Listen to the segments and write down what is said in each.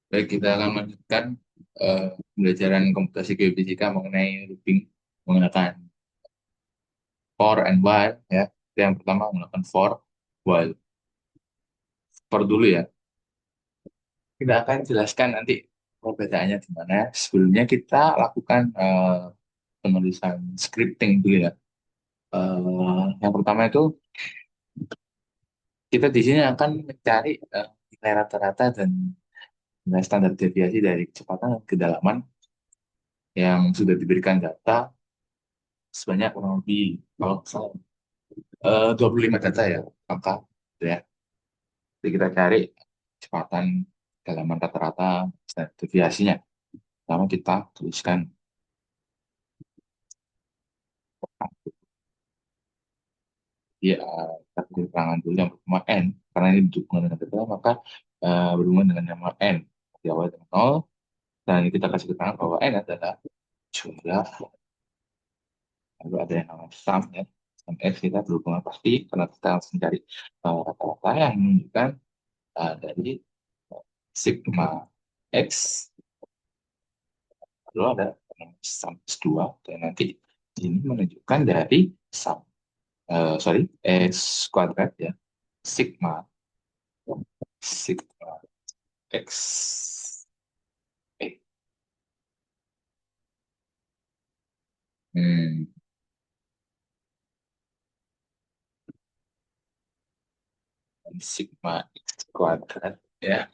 Baik, kita akan melanjutkan pembelajaran komputasi geofisika mengenai looping menggunakan for and while ya. Yang pertama menggunakan for while. For dulu ya. Kita akan jelaskan nanti perbedaannya di mana. Sebelumnya kita lakukan penulisan scripting dulu ya. Yang pertama itu kita di sini akan mencari nilai rata-rata dan nilai standar deviasi dari kecepatan dan kedalaman yang sudah diberikan data sebanyak kurang lebih kalau nggak salah 25 data ya, angka gitu ya. Jadi kita cari kecepatan dalaman rata-rata dan deviasinya. Pertama kita tuliskan ya, kita beri keterangan dulu yang pertama n, karena ini berhubungan dengan data, maka berhubungan dengan nama n. Diawali dengan 0, dan kita kasih keterangan bahwa n adalah jumlah, lalu ada yang namanya sum ya. Sum x kita berhubungan pasti, karena kita harus mencari rata-rata yang menunjukkan dari sigma x. Lalu ada sum S2 dan nanti ini menunjukkan dari sum sorry S kuadrat ya, sigma sigma X eh hmm, sigma X kuadrat ya.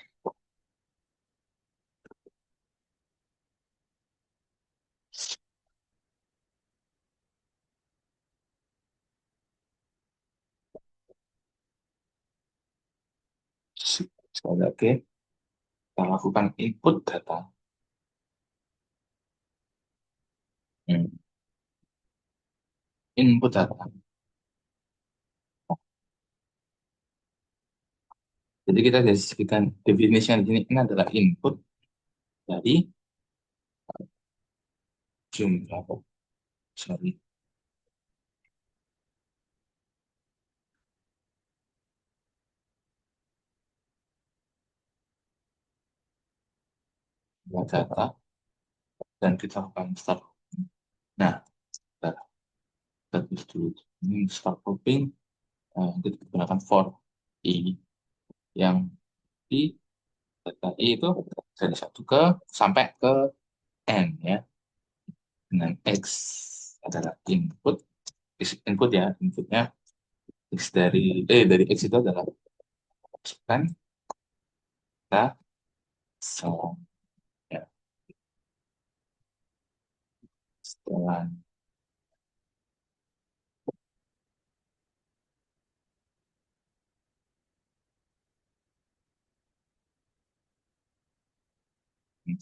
Sekali lagi kita lakukan input data. Hmm, input data, jadi kita deskripsikan definisinya di sini, ini adalah input dari jumlah sorry jumlah data, dan kita lakukan start. Nah, kita tulis dulu ini start grouping. Kita gunakan for i yang di data i itu dari satu ke sampai ke n ya, dengan x adalah input. Input ya, inputnya x dari x itu adalah masukan kita sum ya, setelah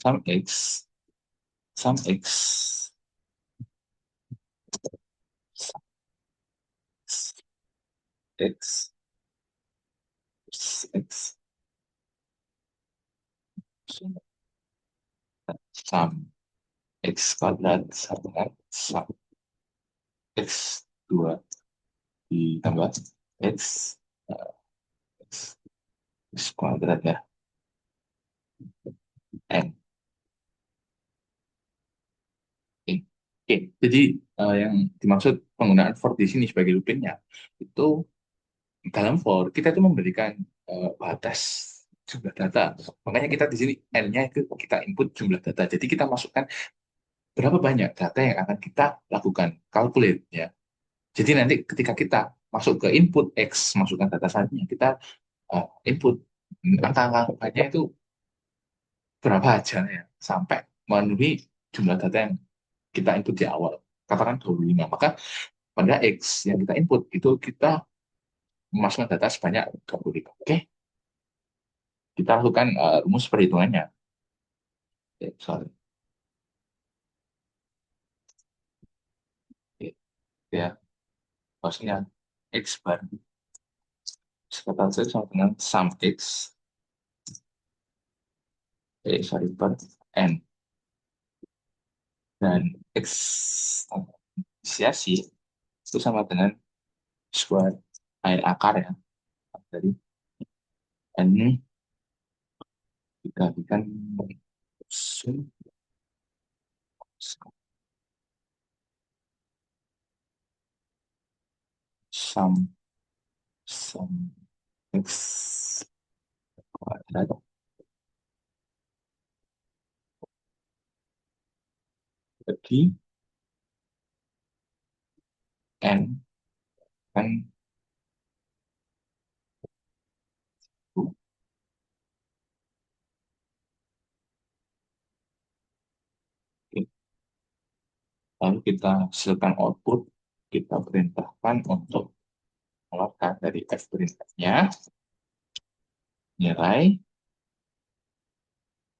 sum x, sum x, sum x, x, sum x kuadrat sama sum x 2 ditambah x, eh, x, x kuadrat ya, n. Oke, jadi yang dimaksud penggunaan for di sini sebagai loopingnya itu dalam for kita itu memberikan batas jumlah data. Makanya kita di sini n-nya itu kita input jumlah data. Jadi kita masukkan berapa banyak data yang akan kita lakukan calculate ya. Jadi nanti ketika kita masuk ke input X, masukkan data selanjutnya, kita input angka-angkanya itu berapa aja ya sampai memenuhi jumlah data yang kita input di awal. Katakan 25. Maka pada X yang kita input itu kita memasukkan data sebanyak 25. Oke, kita lakukan rumus perhitungannya. Oke, sorry. Oke, ya, maksudnya X bar sekatan saya sama dengan sum X, sorry, bar N, dan X inisiasi itu sama dengan square air akar ya dari N dikalikan sum sam sam x kuadrat bagi n kan bu. Oke. Lalu kita hasilkan output, kita perintahkan untuk mengeluarkan dari f perintahnya nilai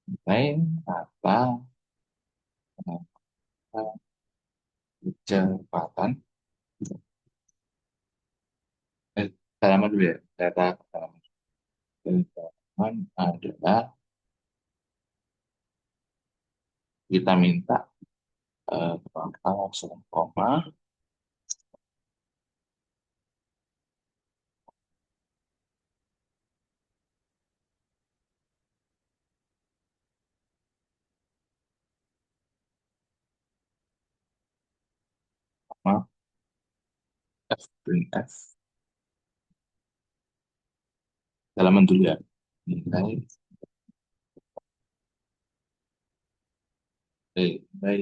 nilai apa kecepatan eh, halaman dulu ya data halaman adalah kita minta angka langsung koma koma f print f halaman dulu ya nilai nilai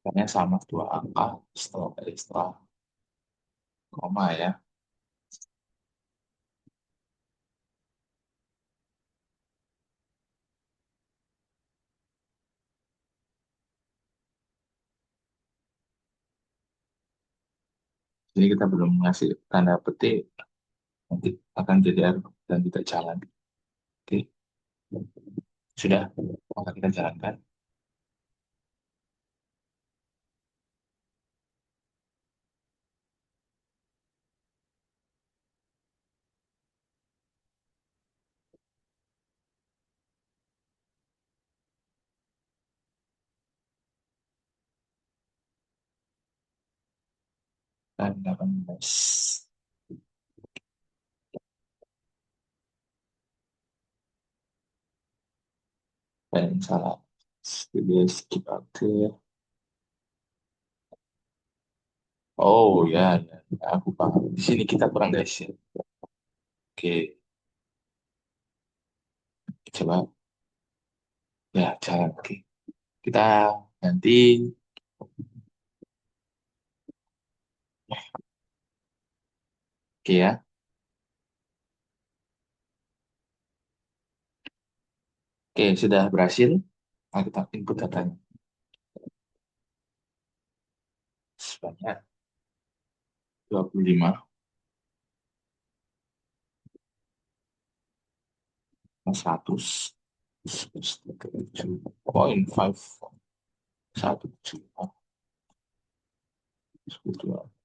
Kayaknya sama dua angka setelah koma ya. Jadi kita belum ngasih tanda petik, nanti akan jadi error dan tidak jalan. Oke, sudah, maka kita jalankan. Dan 18 dan salah. Jadi skip akhir. Oh ya, ya, ya, aku paham. Di sini kita kurang guys ya. Oke, coba ya jalan. Oke, kita ganti. Oke ya. Oke, sudah berhasil. Nah, kita input datanya sebanyak 25 100 107,5 1,7 1,2.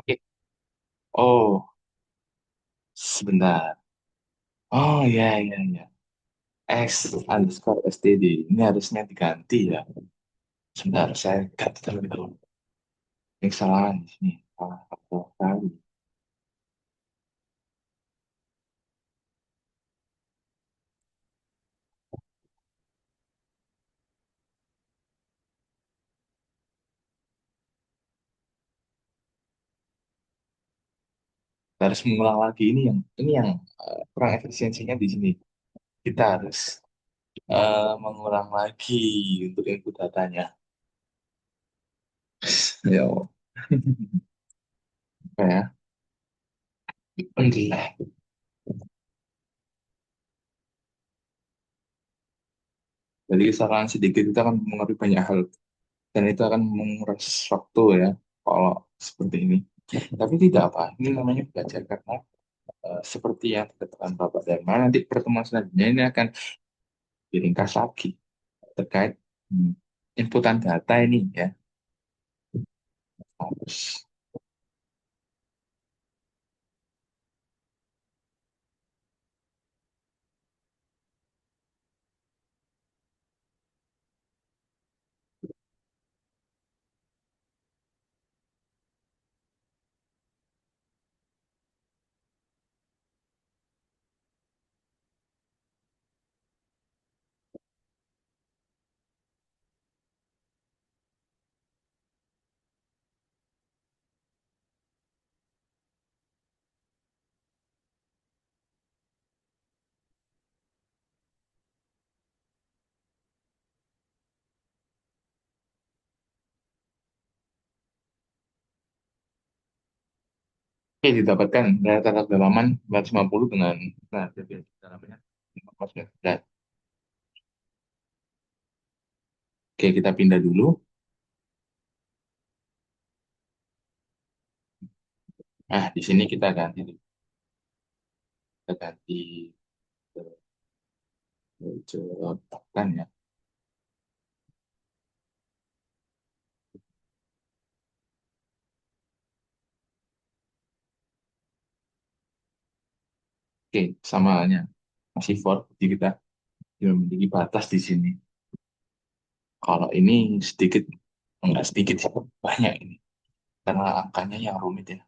Oke. Oh, sebentar. Oh ya ya ya. X underscore std ini harusnya diganti ya. Sebentar, saya ganti terlebih dahulu. Ini kesalahan di sini. Salah satu kali. Kita harus mengulang lagi ini yang kurang efisiensinya di sini. Kita harus mengulang lagi untuk input datanya. Ya, apa ya? Alhamdulillah. Jadi kesalahan sedikit itu akan mengaruhi banyak hal dan itu akan menguras waktu ya kalau seperti ini. Tapi tidak apa, ini namanya belajar karena seperti yang dikatakan Bapak Dharma, nanti pertemuan selanjutnya ini akan diringkas lagi terkait hmm, inputan data ini ya. Harus. Oke, didapatkan data kedalaman 450 dengan nah, jadi kedalamannya 15 meter. Oke, kita pindah dulu. Nah, di sini kita ganti ke cocokan ya. Oke, samanya masih for, jadi kita memiliki batas di sini. Kalau ini sedikit, enggak sedikit sih, banyak ini. Karena angkanya yang rumit ya.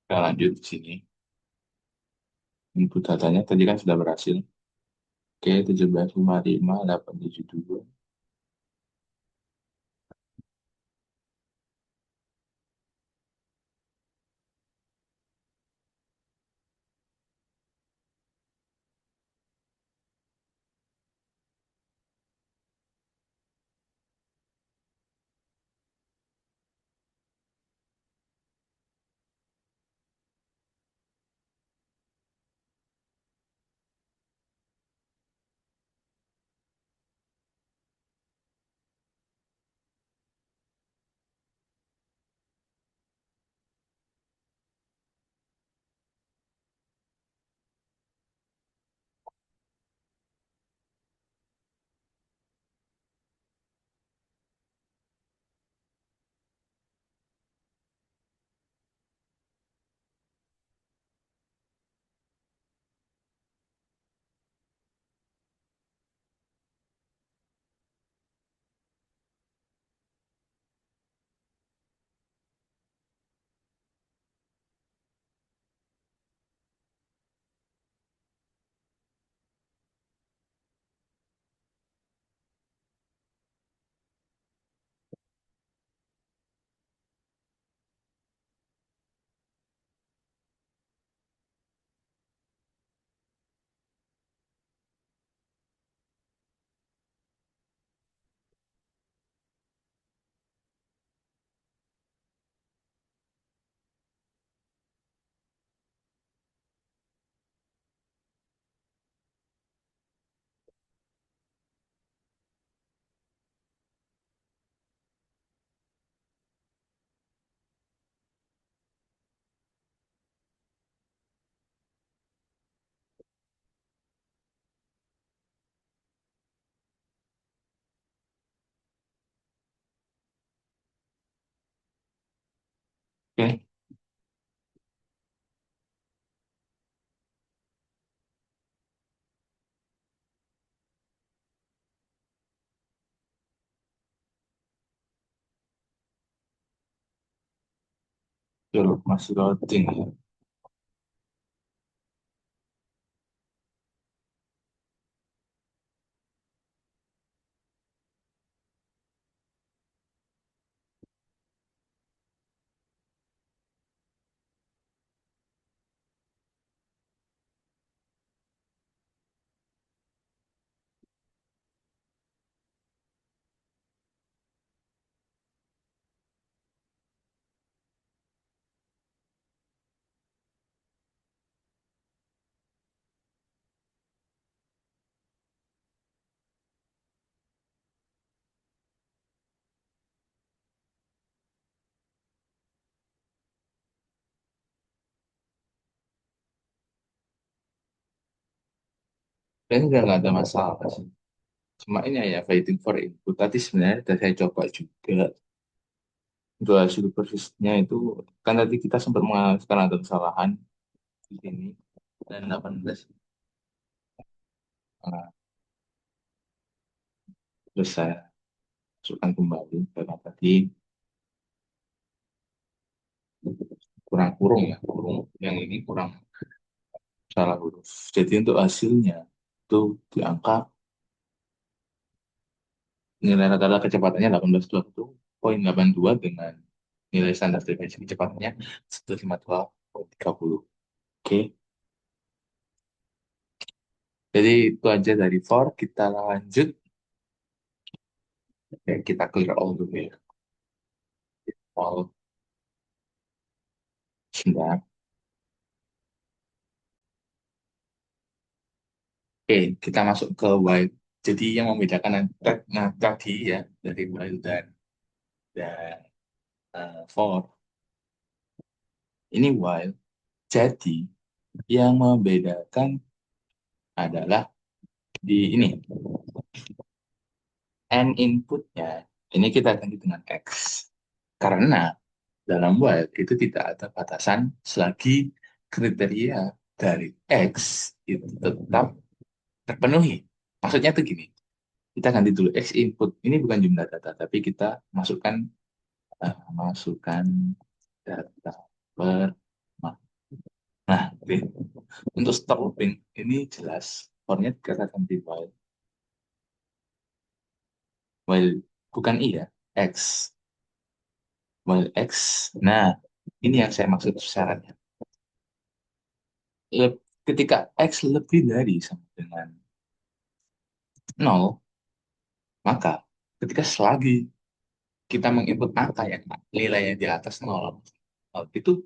Kita lanjut di sini. Input datanya tadi kan sudah berhasil. Oke, 1755, 872. Oke, dulu masih loading ya. Dan udah nggak ada masalah sih. Cuma ini ya waiting for input. Tadi sebenarnya udah saya coba juga untuk hasil persisnya itu kan tadi kita sempat mengalami ada kesalahan di sini dan 18 nah, terus saya masukkan kembali karena tadi kurang kurung ya kurung yang ini kurang salah huruf. Jadi untuk hasilnya itu di angka nilai rata-rata kecepatannya 18,2 dengan nilai standar deviasi kecepatannya 152,30. Oke, jadi itu aja dari for. Kita lanjut. Oke, kita clear all dulu ya. All sudah. Oke, kita masuk ke while. Jadi yang membedakan tadi ya dari while dan for ini while. Jadi yang membedakan adalah di ini n inputnya ini kita ganti dengan x karena dalam while itu tidak ada batasan selagi kriteria dari x itu tetap terpenuhi. Maksudnya tuh gini, kita ganti dulu x input ini bukan jumlah data tapi kita masukkan data per nah, nah, oke. Untuk stop looping ini jelas for-nya dikatakan di while bukan i ya x while x. Nah, ini yang saya maksud syaratnya. Ketika x lebih dari sama dengan nol, maka ketika selagi kita menginput angka yang nilainya di atas nol, itu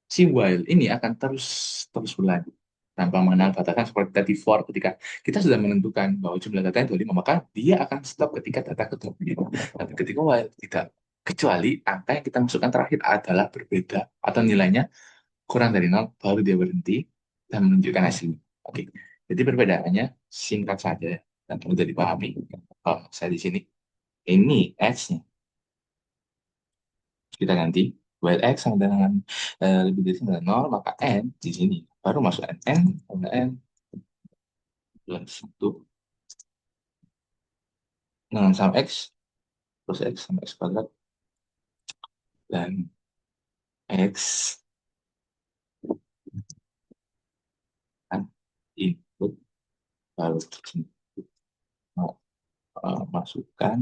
si while ini akan terus terus berlanjut tanpa mengenal batasan seperti tadi for ketika kita sudah menentukan bahwa jumlah data yang 25 maka dia akan stop ketika data ke 25. Tapi ketika while tidak, kecuali angka yang kita masukkan terakhir adalah berbeda atau nilainya kurang dari nol baru dia berhenti dan menunjukkan hasilnya. Oke, jadi perbedaannya singkat saja dan mudah dipahami. Kalau saya di sini ini x-nya kita ganti while x sama dengan lebih dari 9 nol maka n di sini baru masuk n sama n plus 1 dengan sama x plus x sama x kuadrat dan x kan input baru masukkan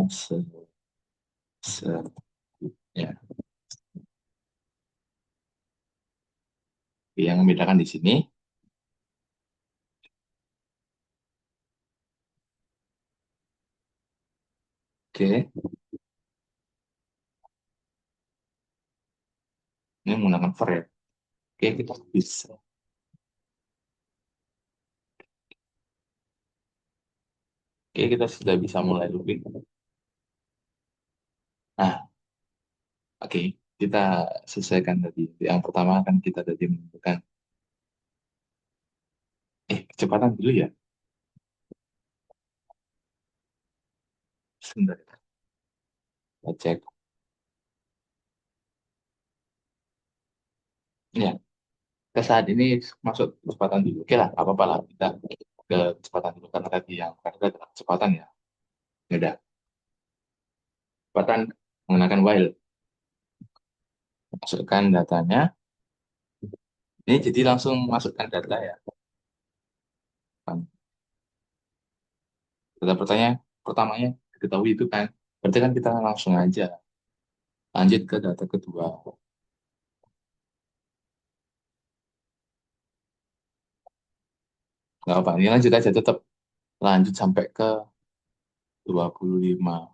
se, se ya. Yang membedakan di sini oke ini menggunakan for ya. Oke kita bisa oke kita sudah bisa mulai looping. Nah, oke, kita selesaikan tadi. Yang pertama kan kita tadi menentukan, kecepatan dulu ya. Sebentar, kita cek. Ya, ke saat ini masuk kecepatan dulu. Oke lah, apa apa lah kita ke kecepatan dulu karena tadi yang karena adalah kecepatan ya. Ya udah, kecepatan menggunakan while. Masukkan datanya. Ini jadi langsung masukkan data ya. Kan. Data pertamanya diketahui itu kan. Berarti kan kita langsung aja lanjut ke data kedua. Nggak apa, ini lanjut aja tetap lanjut sampai ke 25.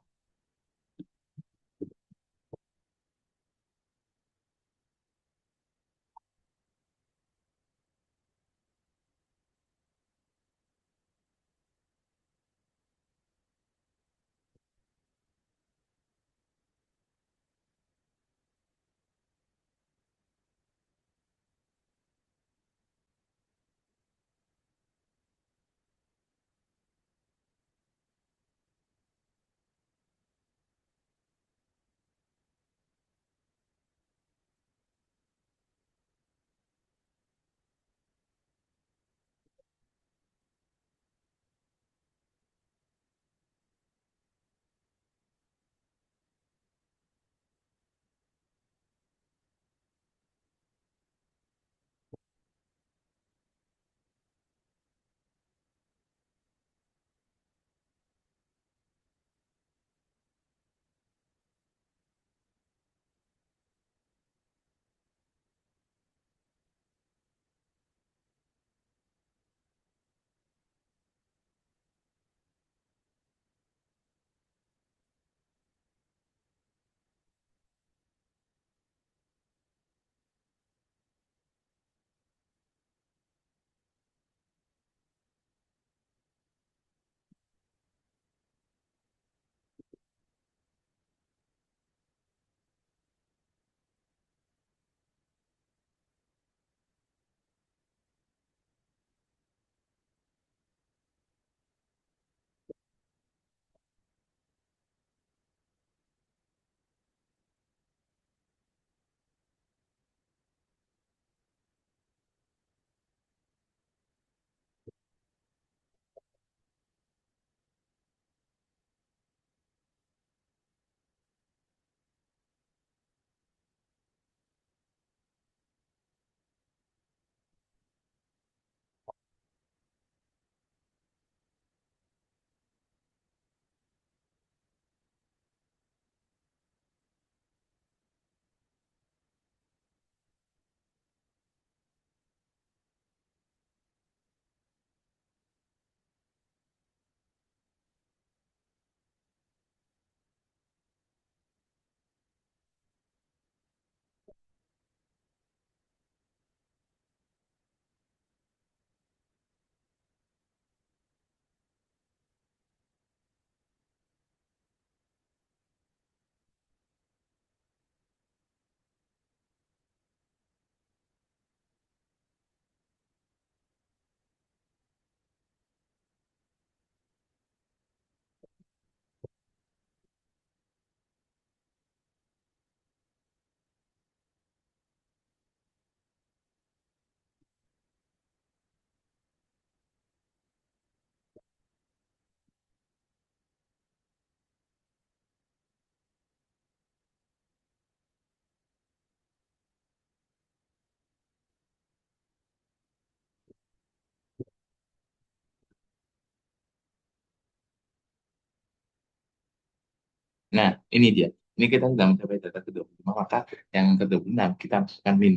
Nah, ini dia. Ini kita sudah mencapai data ke-25, maka yang ke-26 kita masukkan min.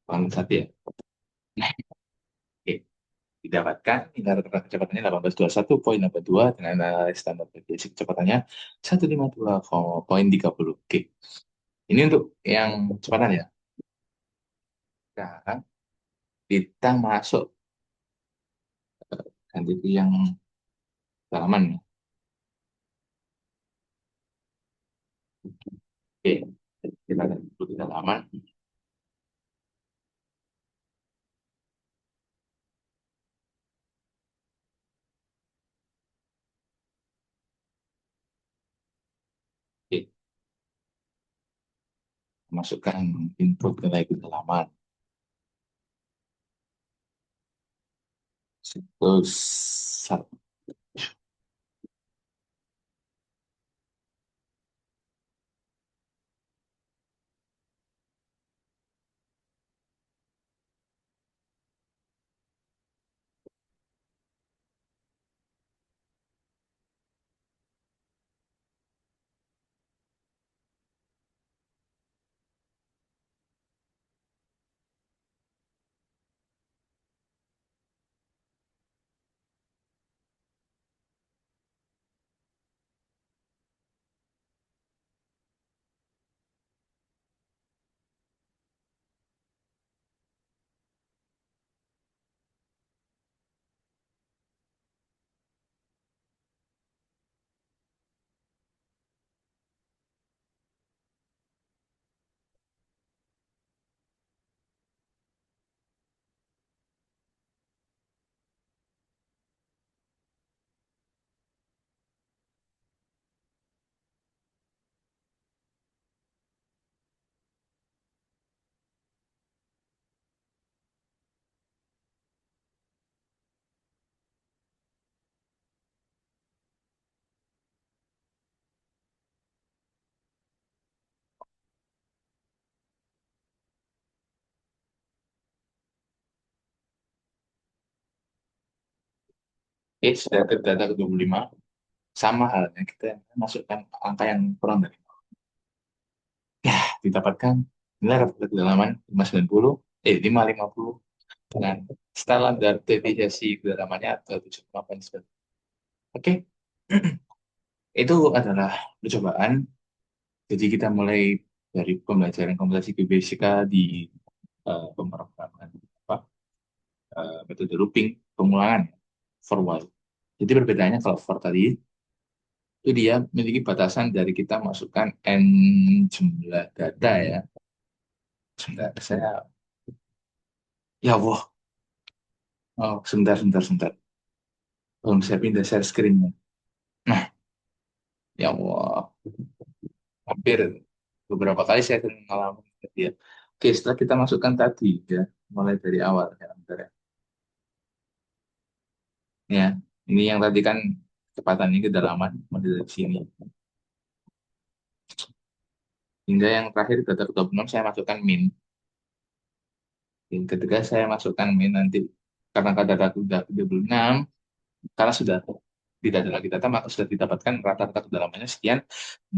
Panggung satu ya. Nah, oke. Didapatkan tingkat rata kecepatannya 1821,82 dengan nilai standar deviasi kecepatannya 152,30. Oke. Ini untuk yang kecepatan ya. Sekarang kita masuk ganti ke yang dalaman ya. Oke. Kita ganti dulu ke dalaman. Oke. Masukkan input nilai kedalaman. Siklus. Sudah ke data ke 25. Sama halnya kita masukkan angka yang kurang dari didapatkan nilai rata kedalaman 590, 550 dengan standar deviasi kedalamannya atau 7,9. Oke, itu adalah percobaan. Jadi kita mulai dari pembelajaran komputasi geofisika di pemrograman apa, metode looping, pengulangan ya, for while. Jadi perbedaannya kalau for tadi itu dia memiliki batasan dari kita masukkan n jumlah data ya. Sebentar, ya Allah, oh, sebentar. Belum saya pindah share screen-nya. Nah, ya Allah, hampir beberapa kali saya sering mengalami ya. Oke, setelah kita masukkan tadi ya, mulai dari awal ya, bentar ya. Ya, ini yang tadi kan kecepatan ini kedalaman model dari sini. Hingga yang terakhir data ke 26 saya masukkan min. Dan ketika saya masukkan min nanti karena data sudah 36, karena sudah tidak ada lagi data maka sudah didapatkan rata-rata kedalamannya sekian,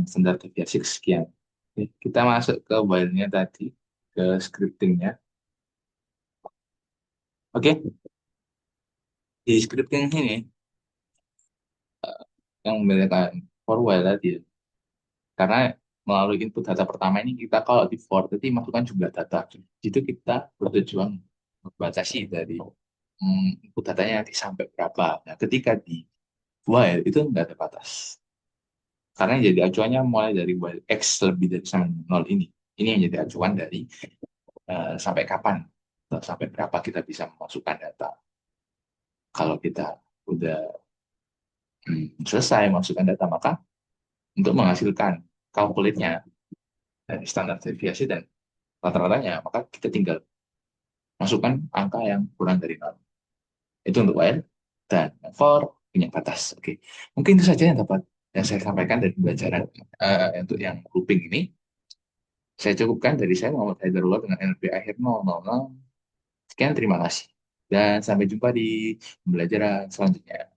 standar deviasi sekian. Oke, kita masuk ke while-nya tadi, ke scripting-nya. Oke, di scripting ini yang membedakan for while tadi ya. Karena melalui input data pertama ini kita kalau di for tadi masukkan jumlah data. Itu kita bertujuan membatasi dari input datanya nanti sampai berapa. Nah, ketika di while itu nggak ada batas. Karena yang jadi acuannya mulai dari while x lebih dari sama dengan 0 ini. Ini yang jadi acuan dari sampai kapan atau sampai berapa kita bisa memasukkan data. Kalau kita udah selesai masukkan data, maka untuk menghasilkan kalkulitnya dari standar deviasi dan rata-ratanya, maka kita tinggal masukkan angka yang kurang dari 0. Itu untuk while dan for punya batas. Oke, mungkin itu saja yang dapat yang saya sampaikan dari pembelajaran untuk yang grouping ini. Saya cukupkan dari saya Muhammad Haidarullah dengan NLP akhir 000. Sekian, terima kasih. Dan sampai jumpa di pembelajaran selanjutnya.